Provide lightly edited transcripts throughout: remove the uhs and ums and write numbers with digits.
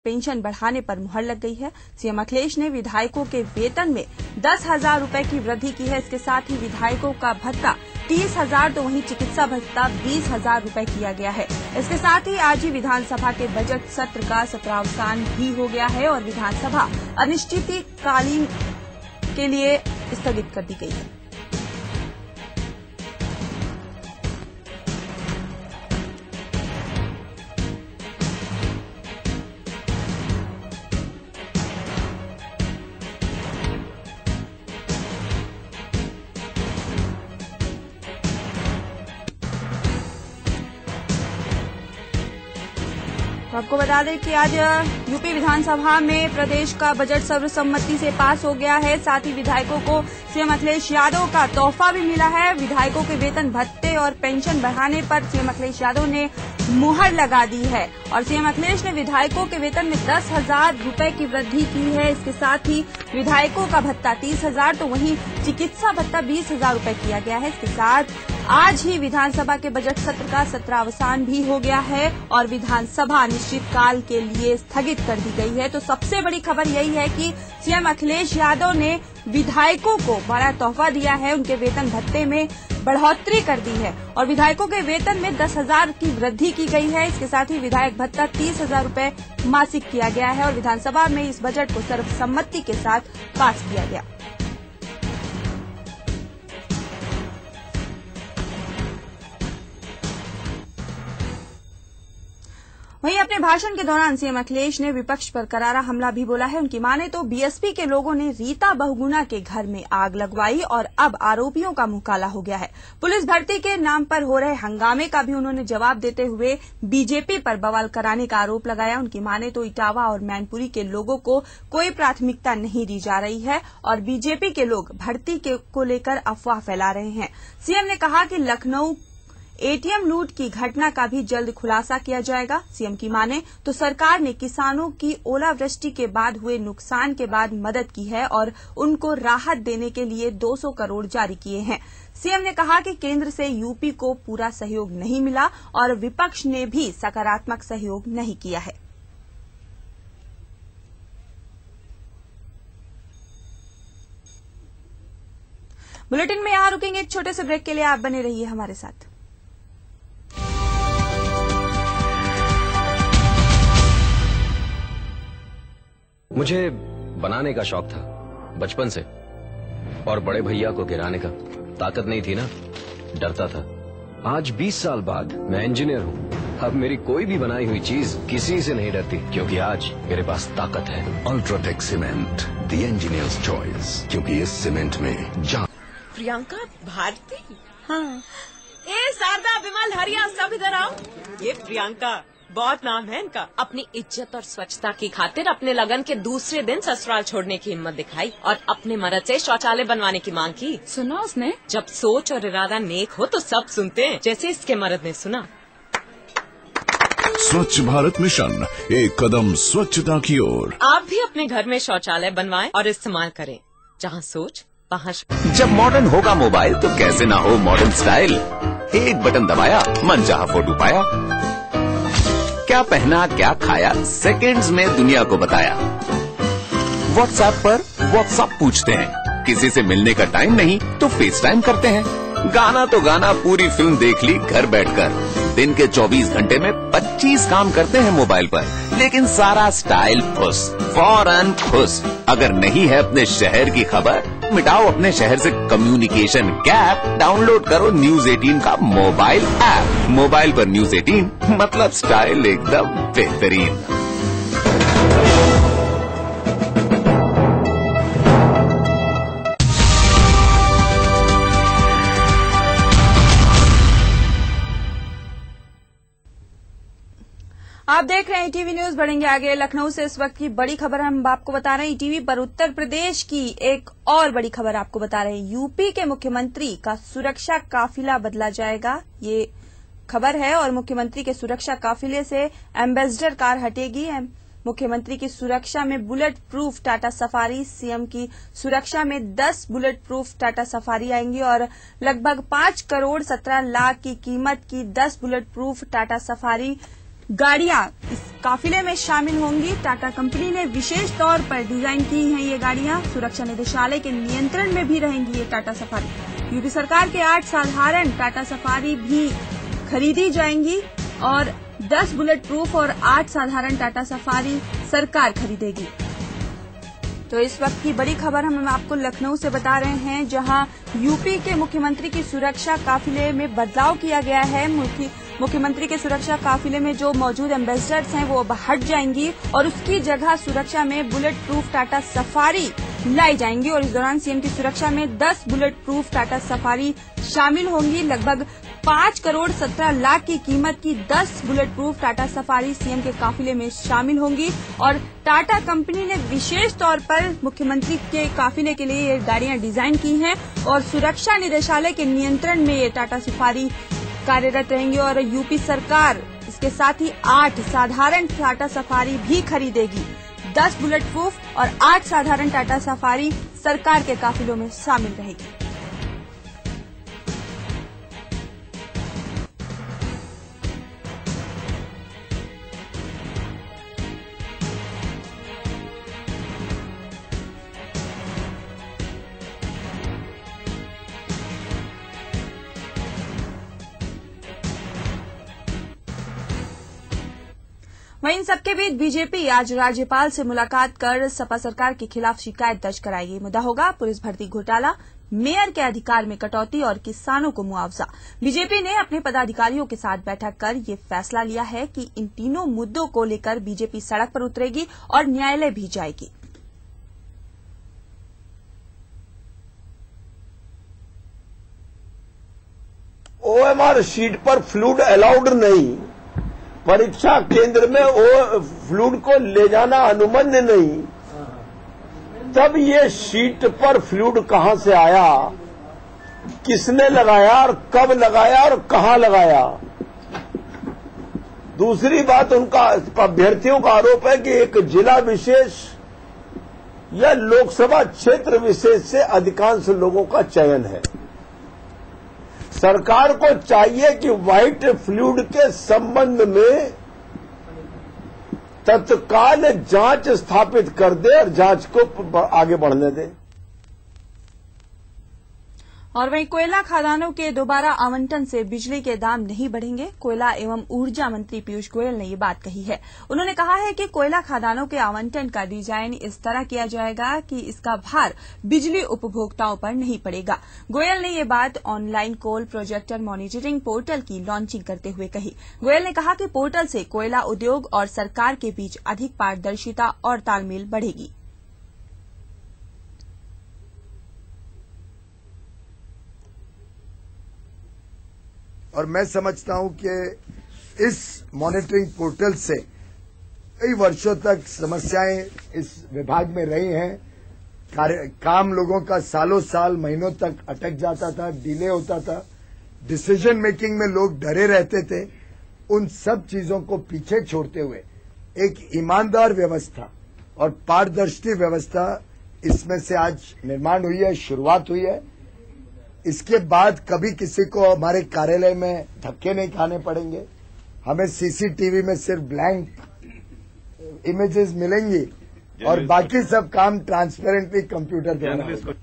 Pension बढ़ाने पर मुहर लग गई है। सीएम अखिलेश ने विधायकों के वेतन में 10,000 रुपए की वृद्धि की है। इसके साथ ही विधायकों का भत्ता 30,000 तो वहीं चिकित्सा भत्ता 20,000 रुपए किया गया है। इसके साथ ही आज ही विधानसभा के बजट सत्र का सत्रावसान भी हो गया है और विधानसभा अनिश्चितकालीन के लिए स्थगित कर दी गई है। तो आपको बता दें कि आज यूपी विधानसभा में प्रदेश का बजट सर्वसम्मति से पास हो गया है। साथ ही विधायकों को सीएम अखिलेश यादव का तोहफा भी मिला है। विधायकों के वेतन भत्ते और पेंशन बढ़ाने पर सीएम अखिलेश यादव ने मुहर लगा दी है और सीएम अखिलेश ने विधायकों के वेतन में 10,000 रुपए की वृद्धि की है। इसके साथ ही विधायकों का भत्ता 30,000 तो वहीं चिकित्सा भत्ता 20,000 रुपए किया गया है। इसके साथ आज ही विधानसभा के बजट सत्र का सत्रावसान भी हो गया है और विधानसभा अनिश्चितकाल के लिए स्थगित कर दी गई है। तो सबसे बड़ी खबर यही है कि सीएम अखिलेश यादव ने विधायकों को बड़ा तोहफा दिया है, उनके वेतन भत्ते में बढ़ोतरी कर दी है और विधायकों के वेतन में 10,000 की वृद्धि की गई है। इसके साथ ही विधायक भत्ता 30,000 रुपए मासिक किया गया है और विधानसभा में इस बजट को सर्वसम्मति के साथ पास किया गया। वहीं अपने भाषण के दौरान सीएम अखिलेश ने विपक्ष पर करारा हमला भी बोला है। उनकी माने तो बीएसपी के लोगों ने रीता बहुगुणा के घर में आग लगवाई और अब आरोपियों का मुंह काला हो गया है। पुलिस भर्ती के नाम पर हो रहे हंगामे का भी उन्होंने जवाब देते हुए बीजेपी पर बवाल कराने का आरोप लगाया। उनकी माने तो इटावा और मैनपुरी के लोगों को कोई प्राथमिकता नहीं दी जा रही है और बीजेपी के लोग भर्ती को लेकर अफवाह फैला रहे हैं। सीएम ने कहा कि लखनऊ एटीएम लूट की घटना का भी जल्द खुलासा किया जाएगा। सीएम की माने तो सरकार ने किसानों की ओलावृष्टि के बाद हुए नुकसान के बाद मदद की है और उनको राहत देने के लिए 200 करोड़ जारी किए हैं। सीएम ने कहा कि केंद्र से यूपी को पूरा सहयोग नहीं मिला और विपक्ष ने भी सकारात्मक सहयोग नहीं किया है। बुलेटिन में यहां रुकेंगे एक छोटे से ब्रेक के लिए। आप बने रहिए हमारे साथ। मुझे बनाने का शौक था बचपन से और बड़े भैया को गिराने का। ताकत नहीं थी ना, डरता था। आज 20 साल बाद मैं इंजीनियर हूँ। अब मेरी कोई भी बनाई हुई चीज किसी से नहीं डरती क्योंकि आज मेरे पास ताकत है। UltraTech cement, the engineers choice, क्योंकि इस सीमेंट में जान। प्रियंका भारती, हाँ। ए शारदा, विमल, हरिया, सब इधर आओ। ये प्रियंका, बहुत नाम है इनका। अपनी इज्जत और स्वच्छता की खातिर अपने लगन के दूसरे दिन ससुराल छोड़ने की हिम्मत दिखाई और अपने मर्द से शौचालय बनवाने की मांग की। सुना उसने? जब सोच और इरादा नेक हो तो सब सुनते हैं, जैसे इसके मर्द ने सुना। स्वच्छ भारत मिशन, एक कदम स्वच्छता की ओर। आप भी अपने घर में शौचालय बनवाएं और इस्तेमाल करें। जहाँ सोच वहाँ। जब मॉडर्न होगा मोबाइल तो कैसे ना हो मॉडर्न स्टाइल। एक बटन दबाया, मनचाहा फोटो पाया, क्या पहना क्या खाया, सेकंड्स में दुनिया को बताया। व्हाट्सएप पर व्हाट्सएप पूछते हैं, किसी से मिलने का टाइम नहीं तो फेस टाइम करते हैं। गाना तो गाना, पूरी फिल्म देख ली घर बैठकर। दिन के 24 घंटे में 25 काम करते हैं मोबाइल पर, लेकिन सारा स्टाइल खुश, फौरन खुश। अगर नहीं है अपने शहर की खबर, मिटाओ अपने शहर से कम्युनिकेशन गैप। डाउनलोड करो न्यूज 18 का मोबाइल ऐप। मोबाइल पर न्यूज 18 मतलब स्टाइल एकदम बेहतरीन। आप देख रहे हैं टीवी न्यूज। बढ़ेंगे आगे। लखनऊ से इस वक्त की बड़ी खबर हम आपको बता रहे हैं टीवी पर। उत्तर प्रदेश की एक और बड़ी खबर आपको बता रहे हैं। यूपी के मुख्यमंत्री का सुरक्षा काफिला बदला जाएगा, ये खबर है। और मुख्यमंत्री के सुरक्षा काफिले से एम्बेसडर कार हटेगी। मुख्यमंत्री की सुरक्षा में bullet proof Tata safari, CM की सुरक्षा में 10 बुलेट प्रूफ टाटा सफारी आएंगी और लगभग 5 करोड़ 17 लाख की कीमत की 10 बुलेट प्रूफ टाटा सफारी गाड़ियां इस काफिले में शामिल होंगी। टाटा कंपनी ने विशेष तौर पर डिजाइन की हैं ये गाड़ियां। सुरक्षा निदेशालय के नियंत्रण में भी रहेंगी ये टाटा सफारी। यूपी सरकार के 8 साधारण टाटा सफारी भी खरीदी जाएंगी और 10 बुलेट प्रूफ और 8 साधारण टाटा सफारी सरकार खरीदेगी। तो इस वक्त की बड़ी खबर हम आपको लखनऊ से बता रहे हैं, जहां यूपी के मुख्यमंत्री की सुरक्षा काफिले में बदलाव किया गया है। मुख्यमंत्री के सुरक्षा काफिले में जो मौजूद एम्बेसडर्स हैं वो अब हट जाएंगी और उसकी जगह सुरक्षा में बुलेट प्रूफ टाटा सफारी लाई जाएंगी और इस दौरान सीएम की सुरक्षा में 10 बुलेट प्रूफ टाटा सफारी शामिल होंगी। लगभग 5 करोड़ 17 लाख की कीमत की 10 bullet proof Tata safari CM के काफिले में शामिल होंगी और टाटा कंपनी ने विशेष तौर पर मुख्यमंत्री के काफिले के लिए ये गाड़ियां डिजाइन की हैं और सुरक्षा निदेशालय के नियंत्रण में ये टाटा सफारी कार्यरत रहेंगी और यूपी सरकार इसके साथ ही 8 साधारण टाटा सफारी भी खरीदेगी। 10 बुलेट प्रूफ और 8 साधारण टाटा सफारी सरकार के काफिलों में शामिल रहेगी। वहीं इन सबके बीच बीजेपी आज राज्यपाल से मुलाकात कर सपा सरकार के खिलाफ शिकायत दर्ज कराएगी। मुद्दा होगा पुलिस भर्ती घोटाला, मेयर के अधिकार में कटौती और किसानों को मुआवजा। बीजेपी ने अपने पदाधिकारियों के साथ बैठक कर ये फैसला लिया है कि इन तीनों मुद्दों को लेकर बीजेपी सड़क पर उतरेगी और न्यायालय भी जाएगी। ओएमआर शीट पर फ्लूड अलाउड नहीं, परीक्षा केंद्र में वो फ्लूड को ले जाना अनुमन्य नहीं, तब ये शीट पर फ्लूड कहां से आया, किसने लगाया और कब लगाया और कहां लगाया। दूसरी बात, उनका अभ्यर्थियों का आरोप है कि एक जिला विशेष या लोकसभा क्षेत्र विशेष से अधिकांश लोगों का चयन है। सरकार को चाहिए कि व्हाइट फ्लूड के संबंध में तत्काल जांच स्थापित कर दे और जांच को आगे बढ़ने दे। और वहीं कोयला खदानों के दोबारा आवंटन से बिजली के दाम नहीं बढ़ेंगे। कोयला एवं ऊर्जा मंत्री पीयूष गोयल ने ये बात कही है। उन्होंने कहा है कि कोयला खदानों के आवंटन का डिजाइन इस तरह किया जाएगा कि इसका भार बिजली उपभोक्ताओं पर नहीं पड़ेगा। गोयल ने ये बात ऑनलाइन कोल प्रोजेक्टर मॉनिटरिंग पोर्टल की लॉन्चिंग करते हुए कही। गोयल ने कहा कि पोर्टल से कोयला उद्योग और सरकार के बीच अधिक पारदर्शिता और तालमेल बढ़ेगी। और मैं समझता हूं कि इस मॉनिटरिंग पोर्टल से कई वर्षों तक समस्याएं इस विभाग में रही हैं। काम लोगों का सालों साल महीनों तक अटक जाता था, डिले होता था, डिसीजन मेकिंग में लोग डरे रहते थे। उन सब चीजों को पीछे छोड़ते हुए एक ईमानदार व्यवस्था और पारदर्शी व्यवस्था इसमें से आज निर्माण हुई है, शुरुआत हुई है। इसके बाद कभी किसी को हमारे कार्यालय में धक्के नहीं खाने पड़ेंगे। हमें सीसीटीवी में सिर्फ ब्लैंक इमेजेस मिलेंगी और बाकी सब काम ट्रांसपेरेंटली कंप्यूटर पे होगा।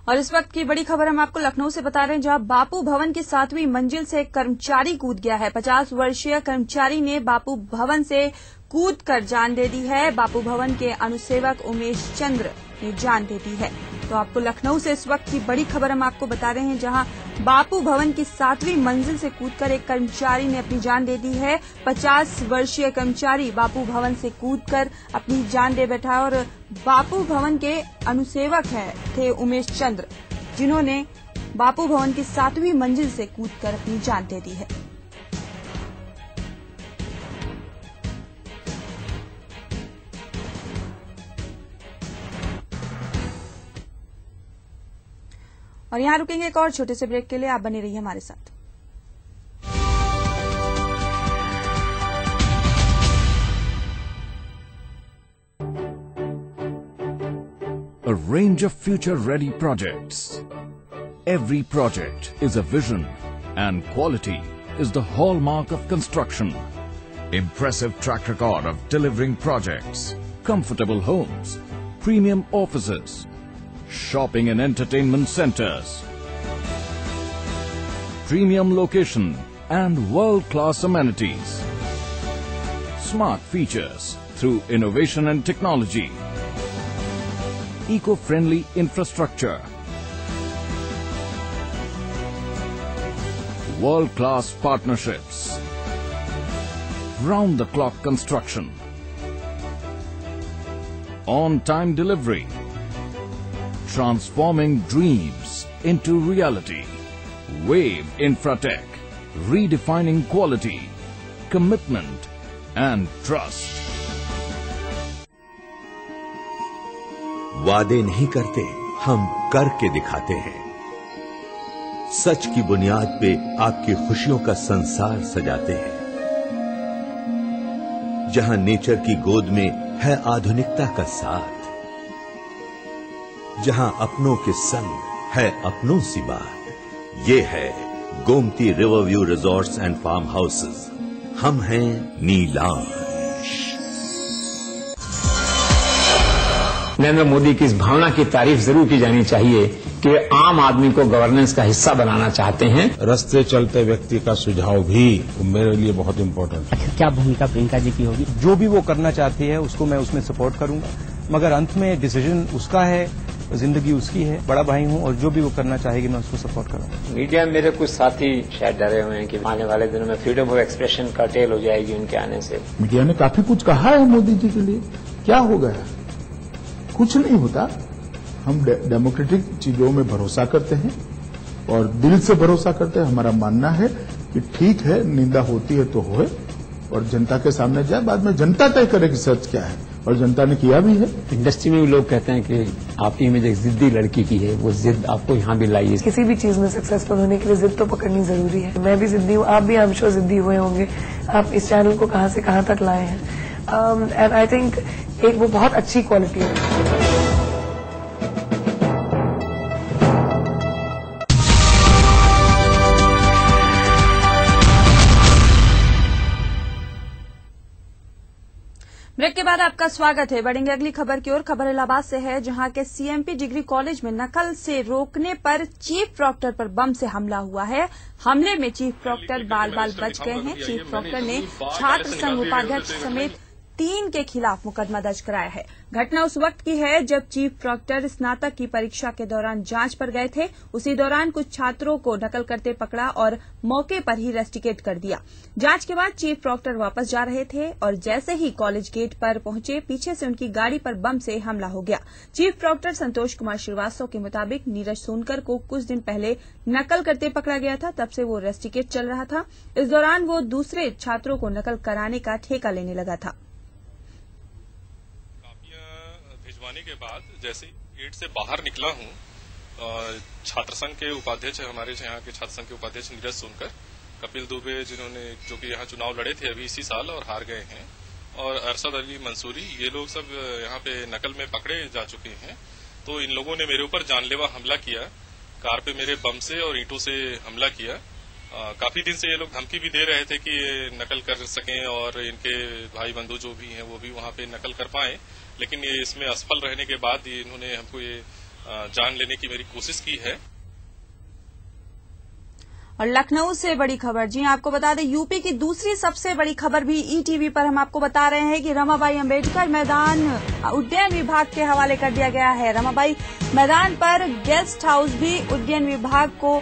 और इस वक्त की बड़ी खबर हम आपको लखनऊ से बता रहे हैं, जहां बापू भवन की 7वीं मंजिल से एक कर्मचारी कूद गया है। 50 वर्षीय कर्मचारी ने बापू भवन से कूद कर जान दे दी है। बापू भवन के अनुसेवक उमेश चंद्र ने जान दे दी है। तो आपको लखनऊ से इस वक्त की बड़ी खबर हम आपको बता रहे हैं, जहां बापू भवन की 7वीं मंजिल से कूदकर एक कर्मचारी ने अपनी जान दे दी है। 50 वर्षीय कर्मचारी बापू भवन से कूदकर अपनी जान दे बैठा और बापू भवन के अनुसेवक थे उमेश चंद्र, जिन्होंने बापू भवन की 7वीं मंजिल से कूदकर अपनी जान दे दी है। और यहां रुकेंगे एक और छोटे से ब्रेक के लिए। आप बने रहिए हमारे साथ। A range of future-ready projects. Every project is a vision and quality is the hallmark of construction. Impressive track record of delivering projects, comfortable homes, premium offices, shopping and entertainment centers, premium location and world-class amenities. Smart features through innovation and technology. Eco-friendly infrastructure. World-class partnerships. Round-the-clock construction. On-time delivery. Transforming dreams into reality. Wave Infratech. Redefining quality, commitment and trust. वादे नहीं करते, हम करके दिखाते हैं। सच की बुनियाद पे आपकी खुशियों का संसार सजाते हैं। जहां नेचर की गोद में है आधुनिकता का साथ, जहां अपनों के संग है अपनों सी बात। ये है Gomti riverview resorts and farm houses. हम हैं नीलांश। नरेंद्र मोदी की इस भावना की तारीफ जरूर की जानी चाहिए कि वे आम आदमी को गवर्नेंस का हिस्सा बनाना चाहते हैं। रास्ते चलते व्यक्ति का सुझाव भी मेरे लिए बहुत इम्पोर्टेंट है। क्या भूमिका प्रियंका जी की होगी? जो भी वो करना चाहती है उसको मैं उसमें सपोर्ट करूंगा, मगर अंत में डिसीजन उसका है, जिंदगी उसकी है। बड़ा भाई हूं और जो भी वो करना चाहेगी मैं उसको सपोर्ट करूंगा। मीडिया में मेरे कुछ साथी शायद डरे हुए हैं कि आने वाले दिनों में फ्रीडम ऑफ एक्सप्रेशन कर्टेल हो जाएगी उनके आने से। मीडिया ने काफी कुछ कहा है मोदी जी के लिए, क्या हो गया? कुछ नहीं होता। हम डेमोक्रेटिक चीजों में भरोसा करते हैं और दिल से भरोसा करते हैं। हमारा मानना है कि ठीक है, निंदा होती है तो होए और जनता के सामने जाए, बाद में जनता तय करे कि सच क्या है, और जनता ने किया भी है। इंडस्ट्री में भी लोग कहते हैं कि आपकी इमेज एक जिद्दी लड़की की है, वो जिद आपको यहाँ भी लाइए। किसी भी चीज में सक्सेसफुल होने के लिए जिद तो पकड़नी जरूरी है। मैं भी जिद्दी हूँ, आप भी आई एम श्योर जिद्दी हुए होंगे। आप इस चैनल को कहाँ से कहाँ तक लाए हैं, एंड आई थिंक एक वो बहुत अच्छी क्वालिटी है। ब्रेक के बाद आपका स्वागत है। बढ़ेंगे अगली खबर की ओर। खबर इलाहाबाद से है, जहां के सीएमपी डिग्री कॉलेज में नकल से रोकने पर चीफ प्रॉक्टर पर बम से हमला हुआ है। हमले में चीफ प्रॉक्टर बाल बाल बच गए हैं। चीफ प्रॉक्टर ने छात्र संघ उपाध्यक्ष समेत 3 के खिलाफ मुकदमा दर्ज कराया है। घटना उस वक्त की है जब चीफ प्रॉक्टर स्नातक की परीक्षा के दौरान जांच पर गए थे। उसी दौरान कुछ छात्रों को नकल करते पकड़ा और मौके पर ही रस्टिकेट कर दिया। जांच के बाद चीफ प्रॉक्टर वापस जा रहे थे और जैसे ही कॉलेज गेट पर पहुंचे, पीछे से उनकी गाड़ी पर बम से हमला हो गया। चीफ प्रॉक्टर संतोष कुमार श्रीवास्तव के मुताबिक नीरज सोनकर को कुछ दिन पहले नकल करते पकड़ा गया था, तब से वो रस्टिकेट चल रहा था। इस दौरान वो दूसरे छात्रों को नकल कराने का ठेका लेने लगा था। भिजवाने के बाद जैसे गेट से बाहर निकला हूँ, छात्र संघ के उपाध्यक्ष हमारे यहाँ के छात्र संघ के उपाध्यक्ष नीरज सोनकर, कपिल दुबे जिन्होंने जो कि यहाँ चुनाव लड़े थे अभी इसी साल और हार गए हैं, और अरशद अली मंसूरी, ये लोग सब यहाँ पे नकल में पकड़े जा चुके हैं। तो इन लोगों ने मेरे ऊपर जानलेवा हमला किया, कार पे मेरे बम से और ईंटों से हमला किया। काफी दिन से ये लोग धमकी भी दे रहे थे कि नकल कर सकें और इनके भाई बंधु जो भी हैं वो भी वहाँ पे नकल कर पाएं, लेकिन ये इसमें असफल रहने के बाद इन्होंने हमको ये जान लेने की मेरी कोशिश की है। और लखनऊ से बड़ी खबर, जी आपको बता दें, यूपी की दूसरी सबसे बड़ी खबर भी ईटीवी पर हम आपको बता रहे हैं कि रमाबाई अंबेडकर मैदान उड्डयन विभाग के हवाले कर दिया गया है। रमाबाई मैदान पर गेस्ट हाउस भी उड्डयन विभाग को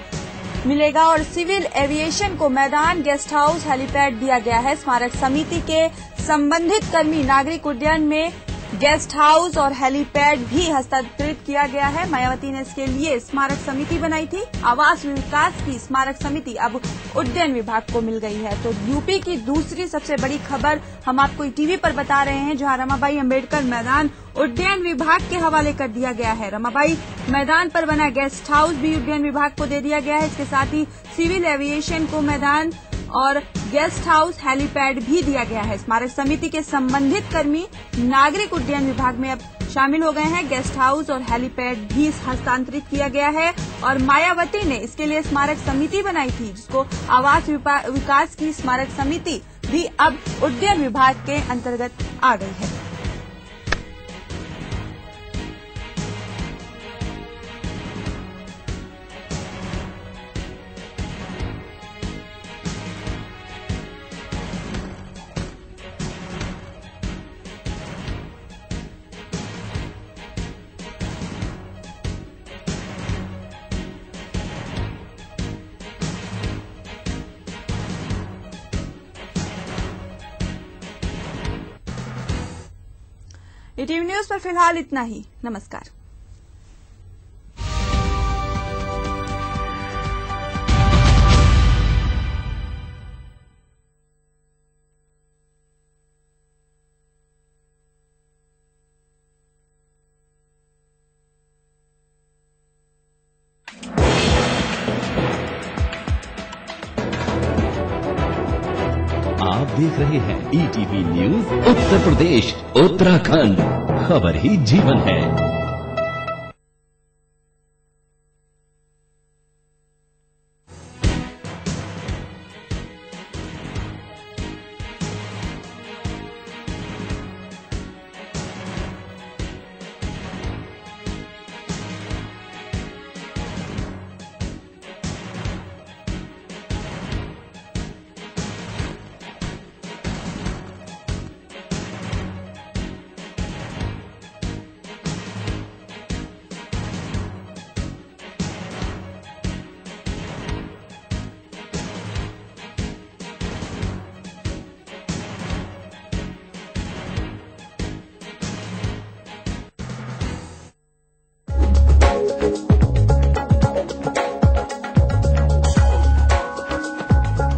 मिलेगा और सिविल एविएशन को मैदान, गेस्ट हाउस, हेलीपैड दिया गया है। स्मारक समिति के संबंधित कर्मी नागरिक उड्डयन में गेस्ट हाउस और हेलीपैड भी हस्तांतरित किया गया है। मायावती ने इसके लिए स्मारक समिति बनाई थी। आवास विकास की स्मारक समिति अब उड्डयन विभाग को मिल गई है। तो यूपी की दूसरी सबसे बड़ी खबर हम आपको टीवी पर बता रहे हैं, जहां रमाबाई अंबेडकर मैदान उड्डयन विभाग के हवाले कर दिया गया है। रमाबाई मैदान पर बना गेस्ट हाउस भी उड्डयन विभाग को दे दिया गया है। इसके साथ ही सिविल एविएशन को मैदान और गेस्ट हाउस, हेलीपैड भी दिया गया है। स्मारक समिति के संबंधित कर्मी नागरिक उड्डयन विभाग में अब शामिल हो गए हैं। गेस्ट हाउस और हेलीपैड भी हस्तांतरित किया गया है और मायावती ने इसके लिए स्मारक समिति बनाई थी, जिसको आवास विकास की स्मारक समिति भी अब उड्डयन विभाग के अंतर्गत आ गई है। ईटीवी न्यूज पर फिलहाल इतना ही। नमस्कार। आप देख रहे हैं ईटीवी न्यूज उत्तर प्रदेश उत्तराखंड, खबर ही जीवन है।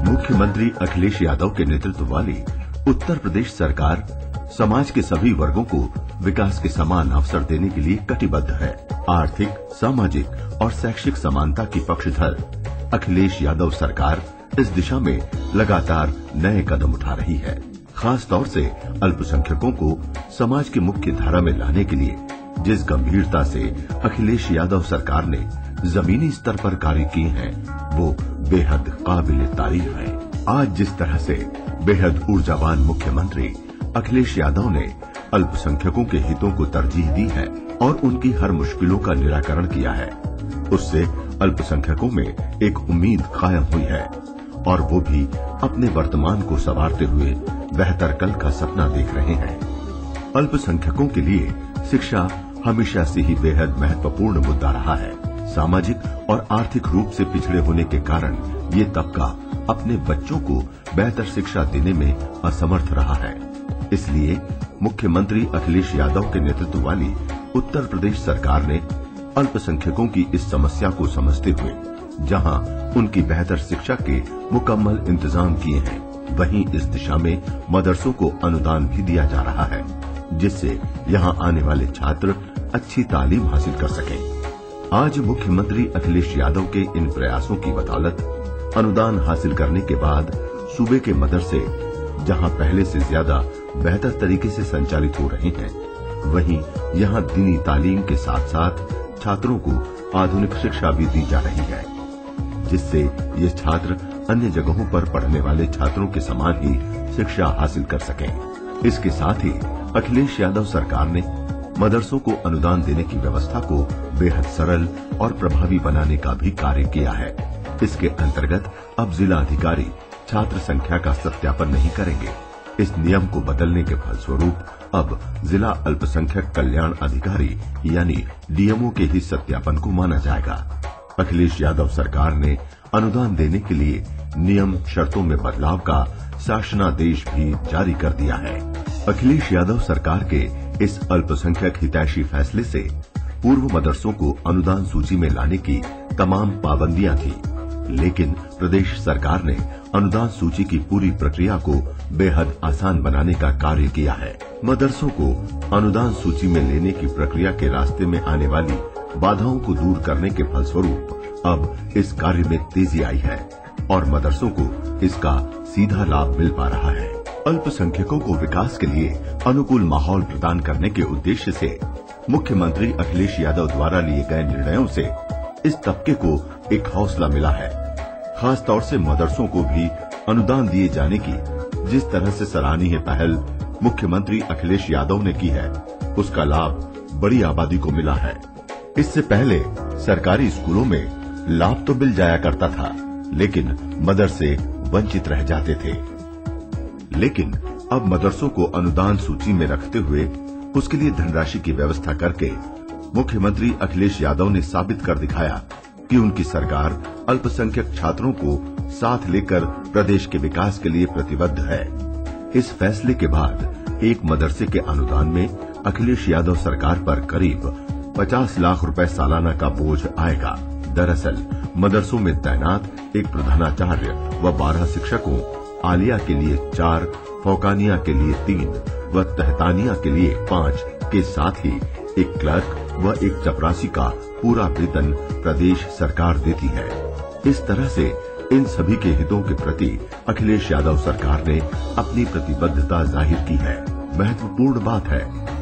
मुख्यमंत्री अखिलेश यादव के नेतृत्व वाली उत्तर प्रदेश सरकार समाज के सभी वर्गों को विकास के समान अवसर देने के लिए कटिबद्ध है। आर्थिक, सामाजिक और शैक्षिक समानता की पक्षधर अखिलेश यादव सरकार इस दिशा में लगातार नए कदम उठा रही है। खास तौर से अल्पसंख्यकों को समाज की मुख्य धारा में लाने के लिए जिस गंभीरता से अखिलेश यादव सरकार ने जमीनी स्तर पर कार्य किए हैं, वो बेहद काबिल तारीफ है। आज जिस तरह से बेहद ऊर्जावान मुख्यमंत्री अखिलेश यादव ने अल्पसंख्यकों के हितों को तरजीह दी है और उनकी हर मुश्किलों का निराकरण किया है, उससे अल्पसंख्यकों में एक उम्मीद कायम हुई है और वो भी अपने वर्तमान को संवारते हुए बेहतर कल का सपना देख रहे हैं। अल्पसंख्यकों के लिए शिक्षा हमेशा से ही बेहद महत्वपूर्ण मुद्दा रहा है। सामाजिक और आर्थिक रूप से पिछड़े होने के कारण ये तबका अपने बच्चों को बेहतर शिक्षा देने में असमर्थ रहा है। इसलिए मुख्यमंत्री अखिलेश यादव के नेतृत्व वाली उत्तर प्रदेश सरकार ने अल्पसंख्यकों की इस समस्या को समझते हुए जहां उनकी बेहतर शिक्षा के मुकम्मल इंतजाम किए हैं, वहीं इस दिशा में मदरसों को अनुदान भी दिया जा रहा है, जिससे यहां आने वाले छात्र अच्छी तालीम हासिल कर सकें। आज मुख्यमंत्री अखिलेश यादव के इन प्रयासों की बदौलत अनुदान हासिल करने के बाद सूबे के मदरसे जहां पहले से ज्यादा बेहतर तरीके से संचालित हो रहे हैं, वहीं यहां दीनी तालीम के साथ साथ छात्रों को आधुनिक शिक्षा भी दी जा रही है, जिससे ये छात्र अन्य जगहों पर पढ़ने वाले छात्रों के समान ही शिक्षा हासिल कर सकें। इसके साथ ही अखिलेश यादव सरकार ने मदरसों को अनुदान देने की व्यवस्था को बेहद सरल और प्रभावी बनाने का भी कार्य किया है। इसके अंतर्गत अब जिला अधिकारी छात्र संख्या का सत्यापन नहीं करेंगे। इस नियम को बदलने के फलस्वरूप अब जिला अल्पसंख्यक कल्याण अधिकारी यानी डीएमओ के ही सत्यापन को माना जाएगा। अखिलेश यादव सरकार ने अनुदान देने के लिए नियम शर्तों में बदलाव का शासनादेश भी जारी कर दिया है। अखिलेश यादव सरकार के इस अल्पसंख्यक हितैषी फैसले से पूर्व मदरसों को अनुदान सूची में लाने की तमाम पाबंदियां थी, लेकिन प्रदेश सरकार ने अनुदान सूची की पूरी प्रक्रिया को बेहद आसान बनाने का कार्य किया है। मदरसों को अनुदान सूची में लेने की प्रक्रिया के रास्ते में आने वाली बाधाओं को दूर करने के फलस्वरूप अब इस कार्य में तेजी आई है और मदरसों को इसका सीधा लाभ मिल पा रहा है। अल्पसंख्यकों को विकास के लिए अनुकूल माहौल प्रदान करने के उद्देश्य से मुख्यमंत्री अखिलेश यादव द्वारा लिए गए निर्णयों से इस तबके को एक हौसला मिला है। खास तौर से मदरसों को भी अनुदान दिए जाने की जिस तरह से सराहनीय पहल मुख्यमंत्री अखिलेश यादव ने की है, उसका लाभ बड़ी आबादी को मिला है। इससे पहले सरकारी स्कूलों में लाभ तो मिल जाया करता था, लेकिन मदरसे वंचित रह जाते थे। लेकिन अब मदरसों को अनुदान सूची में रखते हुए उसके लिए धनराशि की व्यवस्था करके मुख्यमंत्री अखिलेश यादव ने साबित कर दिखाया कि उनकी सरकार अल्पसंख्यक छात्रों को साथ लेकर प्रदेश के विकास के लिए प्रतिबद्ध है। इस फैसले के बाद एक मदरसे के अनुदान में अखिलेश यादव सरकार पर करीब 50 लाख रुपए सालाना का बोझ आएगा। दरअसल मदरसों में तैनात एक प्रधानाचार्य व 12 शिक्षकों, आलिया के लिए 4, फौकानिया के लिए 3 व तहतानिया के लिए 5 के साथ ही एक क्लर्क व एक चपरासी का पूरा वेतन प्रदेश सरकार देती है। इस तरह से इन सभी के हितों के प्रति अखिलेश यादव सरकार ने अपनी प्रतिबद्धता जाहिर की है। महत्वपूर्ण बात है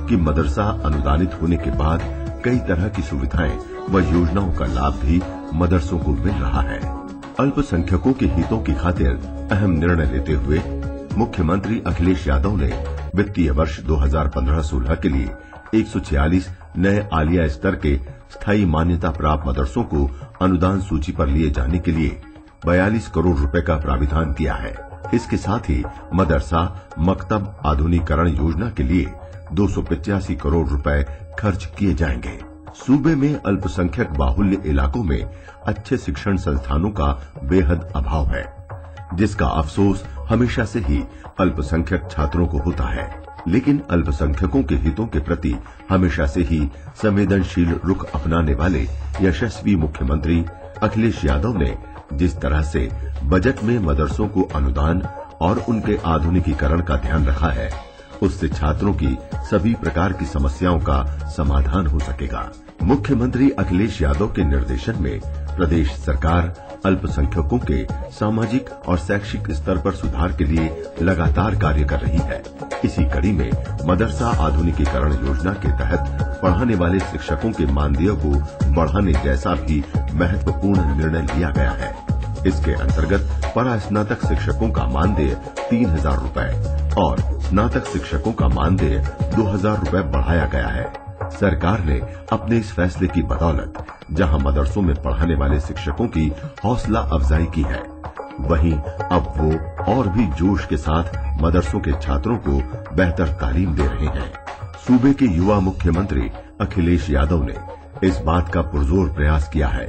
कि मदरसा अनुदानित होने के बाद कई तरह की सुविधाएं व योजनाओं का लाभ भी मदरसों को मिल रहा है। अल्पसंख्यकों के हितों की खातिर अहम निर्णय लेते हुए मुख्यमंत्री अखिलेश यादव ने वित्तीय वर्ष 2015-16 के लिए 146 नए आलिया स्तर के स्थायी मान्यता प्राप्त मदरसों को अनुदान सूची पर लिए जाने के लिए 42 करोड़ रुपए का प्राविधान किया है। इसके साथ ही मदरसा मकतब आधुनिकीकरण योजना के लिए 285 करोड़ रुपए खर्च किए जाएंगे। सूबे में अल्पसंख्यक बाहुल्य इलाकों में अच्छे शिक्षण संस्थानों का बेहद अभाव है, जिसका अफसोस हमेशा से ही अल्पसंख्यक छात्रों को होता है। लेकिन अल्पसंख्यकों के हितों के प्रति हमेशा से ही संवेदनशील रुख अपनाने वाले यशस्वी मुख्यमंत्री अखिलेश यादव ने जिस तरह से बजट में मदरसों को अनुदान और उनके आधुनिकीकरण का ध्यान रखा है, उससे छात्रों की सभी प्रकार की समस्याओं का समाधान हो सकेगा। मुख्यमंत्री अखिलेश यादव के निर्देशन में प्रदेश सरकार अल्पसंख्यकों के सामाजिक और शैक्षिक स्तर पर सुधार के लिए लगातार कार्य कर रही है। इसी कड़ी में मदरसा आधुनिकीकरण योजना के तहत पढ़ाने वाले शिक्षकों के मानदेय को बढ़ाने जैसा भी महत्वपूर्ण निर्णय लिया गया है। इसके अंतर्गत परास्नातक शिक्षकों का मानदेय 3,000 रुपए और स्नातक शिक्षकों का मानदेय 2,000 रुपए बढ़ाया गया है। सरकार ने अपने इस फैसले की बदौलत जहां मदरसों में पढ़ाने वाले शिक्षकों की हौसला अफजाई की है, वहीं अब वो और भी जोश के साथ मदरसों के छात्रों को बेहतर तालीम दे रहे हैं। सूबे के युवा मुख्यमंत्री अखिलेश यादव ने इस बात का पुरजोर प्रयास किया है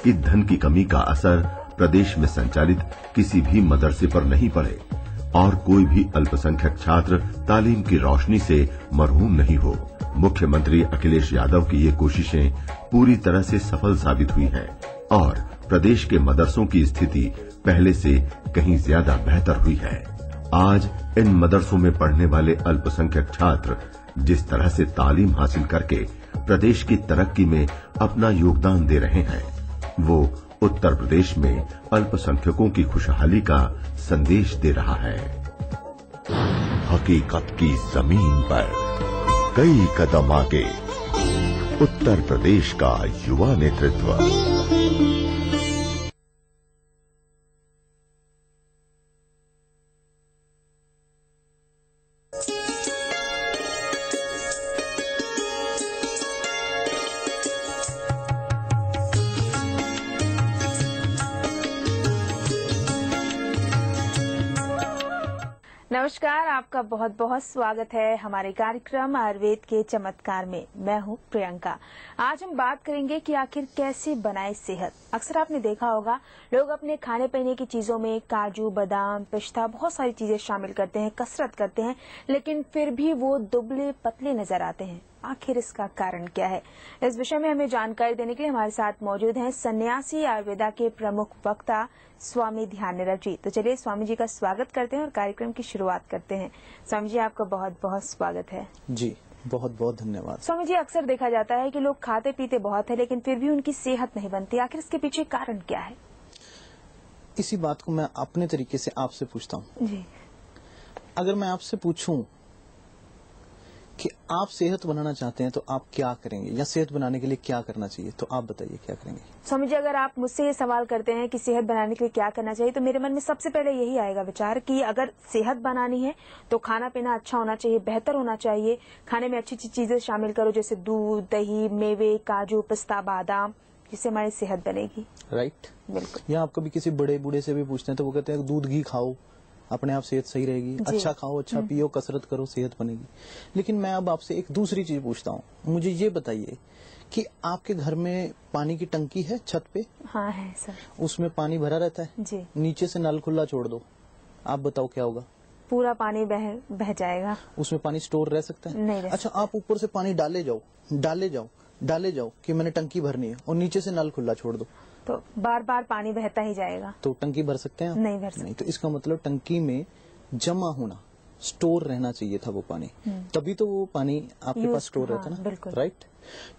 कि धन की कमी का असर प्रदेश में संचालित किसी भी मदरसे पर नहीं पड़े और कोई भी अल्पसंख्यक छात्र तालीम की रोशनी से महरूम नहीं हो। मुख्यमंत्री अखिलेश यादव की ये कोशिशें पूरी तरह से सफल साबित हुई हैं और प्रदेश के मदरसों की स्थिति पहले से कहीं ज्यादा बेहतर हुई है। आज इन मदरसों में पढ़ने वाले अल्पसंख्यक छात्र जिस तरह से तालीम हासिल करके प्रदेश की तरक्की में अपना योगदान दे रहे हैं, वो उत्तर प्रदेश में अल्पसंख्यकों की खुशहाली का संदेश दे रहा है। हकीकत की जमीन पर कई कदम आगे, उत्तर प्रदेश का युवा नेतृत्व। नमस्कार, आपका बहुत बहुत स्वागत है हमारे कार्यक्रम आयुर्वेद के चमत्कार में। मैं हूं प्रियंका। आज हम बात करेंगे कि आखिर कैसे बनाए सेहत। अक्सर आपने देखा होगा लोग अपने खाने पीने की चीजों में काजू, बादाम, पिस्ता बहुत सारी चीजें शामिल करते हैं, कसरत करते हैं, लेकिन फिर भी वो दुबले पतले नजर आते हैं। आखिर इसका कारण क्या है? इस विषय में हमें जानकारी देने के लिए हमारे साथ मौजूद हैं सन्यासी आयुर्वेदा के प्रमुख वक्ता स्वामी ध्याननिरत जी। तो चलिए स्वामी जी का स्वागत करते हैं और कार्यक्रम की शुरुआत करते हैं। स्वामी जी, आपका बहुत बहुत स्वागत है। जी, बहुत बहुत धन्यवाद। स्वामी जी, अक्सर देखा जाता है कि लोग खाते पीते बहुत है लेकिन फिर भी उनकी सेहत नहीं बनती। आखिर इसके पीछे कारण क्या है? इसी बात को मैं अपने तरीके से आपसे पूछता हूँ। जी। अगर मैं आपसे पूछूं कि आप सेहत बनाना चाहते हैं तो आप क्या करेंगे, या सेहत बनाने के लिए क्या करना चाहिए, तो आप बताइए क्या करेंगे। स्वामी जी, अगर आप मुझसे ये सवाल करते हैं कि सेहत बनाने के लिए क्या करना चाहिए, तो मेरे मन में सबसे पहले यही आएगा विचार कि अगर सेहत बनानी है तो खाना पीना अच्छा होना चाहिए, बेहतर होना चाहिए। खाने में अच्छी अच्छी चीजें शामिल करो, जैसे दूध, दही, मेवे, काजू, पिस्ता, बादाम, जिससे हमारी सेहत बनेगी। राइट, बिल्कुल। या आप कभी किसी बड़े बूढ़े से भी पूछते हैं तो वो कहते हैं दूध घी खाओ, अपने आप सेहत सही रहेगी, अच्छा खाओ, अच्छा पियो, कसरत करो, सेहत बनेगी। लेकिन मैं अब आपसे एक दूसरी चीज पूछता हूँ, मुझे ये बताइए कि आपके घर में पानी की टंकी है छत पे? हाँ है सर। उसमें पानी भरा रहता है जी। नीचे से नल खुला छोड़ दो, आप बताओ क्या होगा? पूरा पानी बह जाएगा। उसमें पानी स्टोर रह सकता है? नहीं रह अच्छा, आप ऊपर से पानी डाले जाओ कि मैंने टंकी भरनी है, और नीचे से नल खुला छोड़ दो, तो बार बार पानी बहता ही जाएगा। तो टंकी भर सकते हैं आप? नहीं भर सकते। नहीं, तो इसका मतलब टंकी में जमा होना, स्टोर रहना चाहिए था वो पानी, तभी तो वो पानी आपके पास स्टोर रहता ना। बिल्कुल। राइट।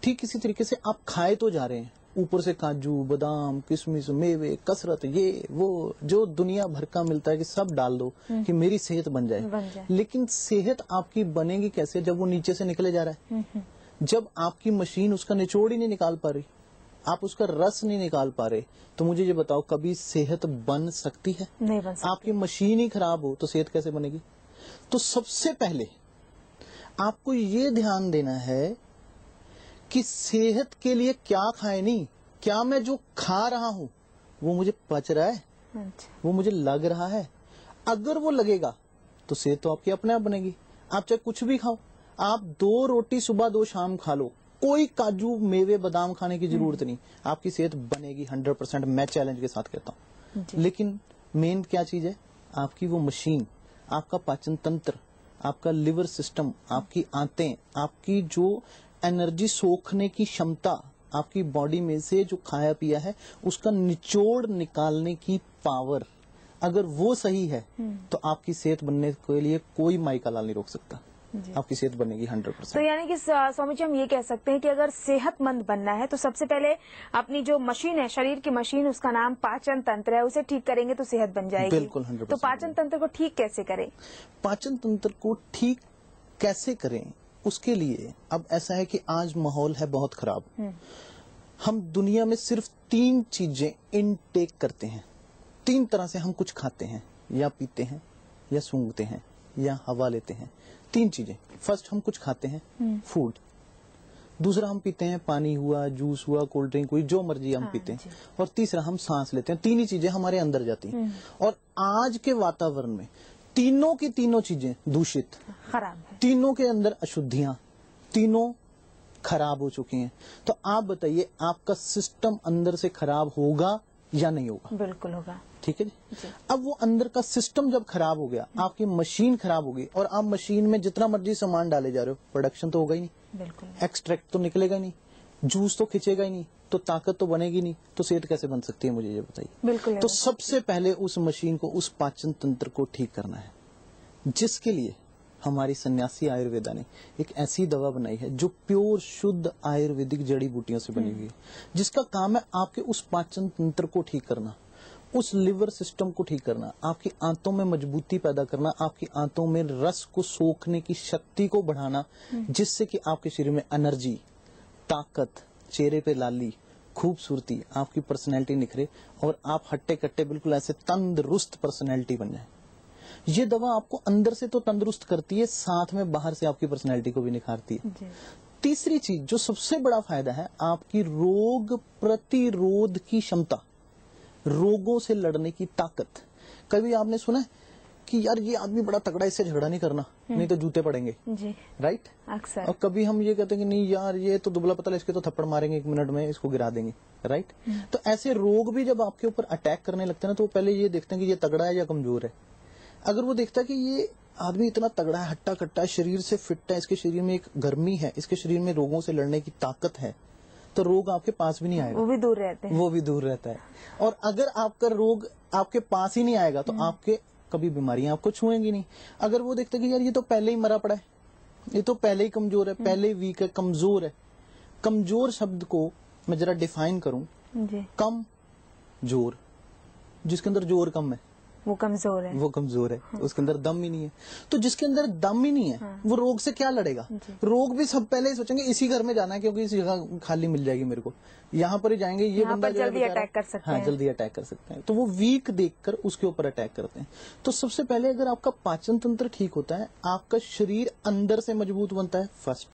ठीक इसी तरीके से आप खाए तो जा रहे हैं, ऊपर से काजू, बादाम, किशमिश, मेवे, कसरत, ये वो जो दुनिया भर का मिलता है कि सब डाल दो कि मेरी सेहत बन जाए। लेकिन सेहत आपकी बनेगी कैसे जब वो नीचे से निकले जा रहा है? जब आपकी मशीन उसका निचोड़ ही नहीं निकाल पा रही, आप उसका रस नहीं निकाल पा रहे, तो मुझे ये बताओ कभी सेहत बन सकती है? नहीं बन सकती। आपकी मशीन ही खराब हो तो सेहत कैसे बनेगी? तो सबसे पहले आपको ये ध्यान देना है कि सेहत के लिए क्या खाए, नहीं क्या मैं जो खा रहा हूं वो मुझे पच रहा है, वो मुझे लग रहा है। अगर वो लगेगा तो सेहत तो आपकी अपने आप बनेगी। आप चाहे कुछ भी खाओ, आप 2 रोटी सुबह 2 शाम खा लो, कोई काजू, मेवे, बादाम खाने की जरूरत नहीं, आपकी सेहत बनेगी 100%। मैं चैलेंज के साथ कहता हूँ। लेकिन मेन क्या चीज है? आपकी वो मशीन, आपका पाचन तंत्र, आपका लिवर सिस्टम, आपकी आंतें, आपकी जो एनर्जी सोखने की क्षमता, आपकी बॉडी में से जो खाया पिया है उसका निचोड़ निकालने की पावर, अगर वो सही है तो आपकी सेहत बनने के लिए कोई माई का लाल नहीं रोक सकता। आपकी सेहत बनेगी 100%। तो यानी कि स्वामी जी हम ये कह सकते हैं कि अगर सेहतमंद बनना है तो सबसे पहले अपनी जो मशीन है, शरीर की मशीन, उसका नाम पाचन तंत्र है, उसे ठीक करेंगे तो सेहत बन जाएगी। बिल्कुल 100%। तो पाचन तंत्र को ठीक कैसे करें? पाचन तंत्र को ठीक कैसे करें, उसके लिए अब ऐसा है कि आज माहौल है बहुत खराब। हम दुनिया में सिर्फ 3 चीजें इनटेक करते हैं, 3 तरह से हम कुछ खाते हैं, या पीते हैं, या सूंघते हैं, या हवा लेते हैं। 3 चीजें। फर्स्ट हम कुछ खाते हैं, फूड। दूसरा हम पीते हैं, पानी हुआ, जूस हुआ, कोल्ड ड्रिंक हुई, जो मर्जी हम पीते हैं। और तीसरा हम सांस लेते हैं। 3 ही चीजें हमारे अंदर जाती हैं। और आज के वातावरण में तीनों की तीनों चीजें दूषित, खराब है, तीनों के अंदर अशुद्धियां, तीनों खराब हो चुकी हैं। तो आप बताइए आपका सिस्टम अंदर से खराब होगा या नहीं होगा? बिल्कुल होगा। ठीक है जी। अब वो अंदर का सिस्टम जब खराब हो गया, आपकी मशीन खराब हो गई, और आप मशीन में जितना मर्जी सामान डाले जा रहे हो, प्रोडक्शन तो होगा ही नहीं, बिल्कुल। एक्सट्रैक्ट तो निकलेगा ही नहीं, जूस तो खिंचेगा ही नहीं, तो ताकत तो बनेगी नहीं, तो सेहत कैसे बन सकती है, मुझे ये बताइए। बिल्कुल। तो सबसे पहले उस मशीन को, उस पाचन तंत्र को ठीक करना है, जिसके लिए हमारी सन्यासी आयुर्वेदा ने एक ऐसी दवा बनाई है जो प्योर शुद्ध आयुर्वेदिक जड़ी बूटियों से बनी हुई है, जिसका काम है आपके उस पाचन तंत्र को ठीक करना, उस लिवर सिस्टम को ठीक करना, आपकी आंतों में मजबूती पैदा करना, आपकी आंतों में रस को सोखने की शक्ति को बढ़ाना, जिससे कि आपके शरीर में एनर्जी, ताकत, चेहरे पे लाली, खूबसूरती, आपकी पर्सनैलिटी निखरे और आप हट्टे कट्टे बिल्कुल ऐसे तंदुरुस्त पर्सनैलिटी बन जाए। ये दवा आपको अंदर से तो तंदुरुस्त करती है, साथ में बाहर से आपकी पर्सनैलिटी को भी निखारती है। तीसरी चीज जो सबसे बड़ा फायदा है, आपकी रोग प्रतिरोध की क्षमता, रोगों से लड़ने की ताकत। कभी आपने सुना है कि यार ये आदमी बड़ा तगड़ा, इससे झगड़ा नहीं करना, नहीं तो जूते पड़ेंगे, जी, राइट? अक्सर। और कभी हम ये कहते हैं कि नहीं यार ये तो दुबला पतला, इसके तो थप्पड़ मारेंगे 1 मिनट में, इसको गिरा देंगे, राइट? तो ऐसे रोग भी जब आपके ऊपर अटैक करने लगते हैं ना, तो वो पहले ये देखते हैं कि ये तगड़ा है या कमजोर है। अगर वो देखता है कि ये आदमी इतना तगड़ा है, हट्टा कट्टा है, शरीर से फिट है, इसके शरीर में एक गर्मी है, इसके शरीर में रोगों से लड़ने की ताकत है, तो रोग आपके पास भी नहीं आएगा, वो भी दूर रहते हैं, वो भी दूर रहता है। और अगर आपका रोग आपके पास ही नहीं आएगा तो आपके कभी बीमारियां आपको छुएंगी नहीं। अगर वो देखते कि यार ये तो पहले ही मरा पड़ा है, ये तो पहले ही कमजोर है, पहले वीक है, कमजोर है। कमजोर शब्द को मैं जरा डिफाइन करूं, कम जोर, जिसके अंदर जोर कम है, वो कमजोर है, वो कमजोर है, उसके अंदर दम ही नहीं है। तो जिसके अंदर दम ही नहीं है वो रोग से क्या लड़ेगा? रोग भी सब पहले ही सोचेंगे इसी घर में जाना है क्योंकि इस जगह खाली मिल जाएगी मेरे को, यहाँ पर ही जाएंगे, ये बंदा जल्दी अटैक कर सकते हैं। हाँ, जल्दी अटैक कर सकते हैं। तो वो वीक देखकर उसके ऊपर अटैक करते हैं। तो सबसे पहले अगर आपका पाचन तंत्र ठीक होता है, आपका शरीर अंदर से मजबूत बनता है, फर्स्ट।